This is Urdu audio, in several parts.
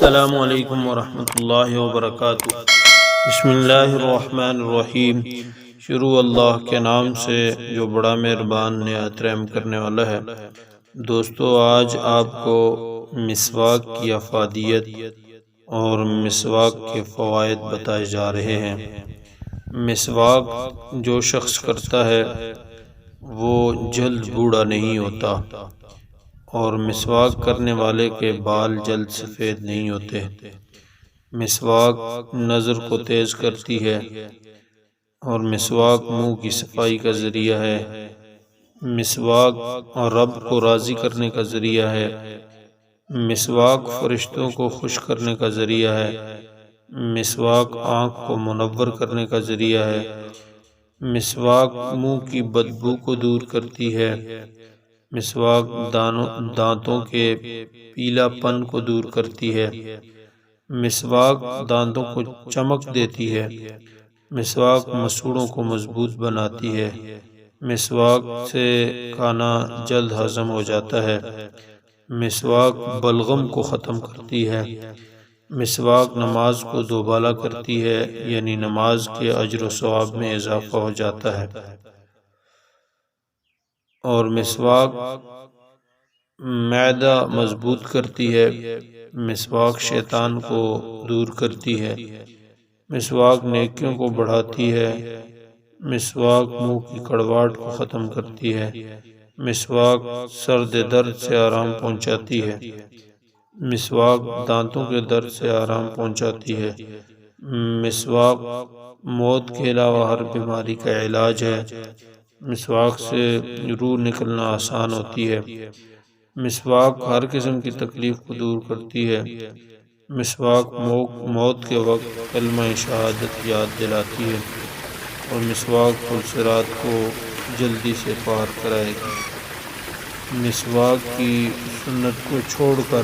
السلام علیکم ورحمۃ اللہ وبرکاتہ۔ بسم اللہ الرحمن الرحیم۔ شروع اللہ کے نام سے جو بڑا مہربان نہایت رحم کرنے والا ہے۔ دوستو، آج آپ کو مسواک کی افادیت اور مسواک کے فوائد بتائے جا رہے ہیں۔ مسواک جو شخص کرتا ہے وہ جلد بوڑھا نہیں ہوتا، اور مسواک کرنے والے کے بال جلد سفید نہیں ہوتے۔ مسواک نظر کو تیز کرتی ہے، اور مسواک منہ کی صفائی کا ذریعہ ہے۔ مسواک رب کو راضی کرنے کا ذریعہ ہے۔ مسواک فرشتوں کو خوش کرنے کا ذریعہ ہے۔ مسواک آنکھ کو منور کرنے کا ذریعہ ہے۔ مسواک منہ کی بدبو کو دور کرتی ہے۔ مسواک دانتوں کے پیلا پن کو دور کرتی ہے۔ مسواک دانتوں کو چمک دیتی ہے۔ مسواک مسوڑوں کو مضبوط بناتی ہے۔ مسواک سے کھانا جلد ہضم ہو جاتا ہے۔ مسواک بلغم کو ختم کرتی ہے۔ مسواک نماز کو دوبالا کرتی ہے، یعنی نماز کے اجر و ثواب میں اضافہ ہو جاتا ہے۔ اور مسواک معدہ مضبوط کرتی ہے۔ مسواک شیطان کو دور کرتی ہے۔ مسواک نیکیوں کو بڑھاتی ہے۔ مسواک منہ کی کڑواہٹ کو ختم کرتی ہے۔ مسواک سرد درد سے آرام پہنچاتی ہے۔ مسواک دانتوں کے درد سے آرام پہنچاتی ہے۔ مسواک موت کے علاوہ ہر بیماری کا علاج ہے۔ مسواک سے روح نکلنا آسان ہوتی ہے۔ مسواک ہر قسم کی تکلیف کو دور کرتی ہے۔ مسواک موت کے وقت کلمہ شہادت یاد دلاتی ہے، اور مسواک پل صراط کو جلدی سے پار کرائے گی۔ مسواک کی سنت کو چھوڑ کر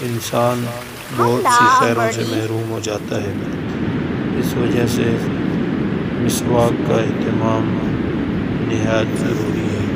انسان بہت سی خیروں سے محروم ہو جاتا ہے۔ اس وجہ سے مسواک کا اہتمام نہایت ضروری ہے۔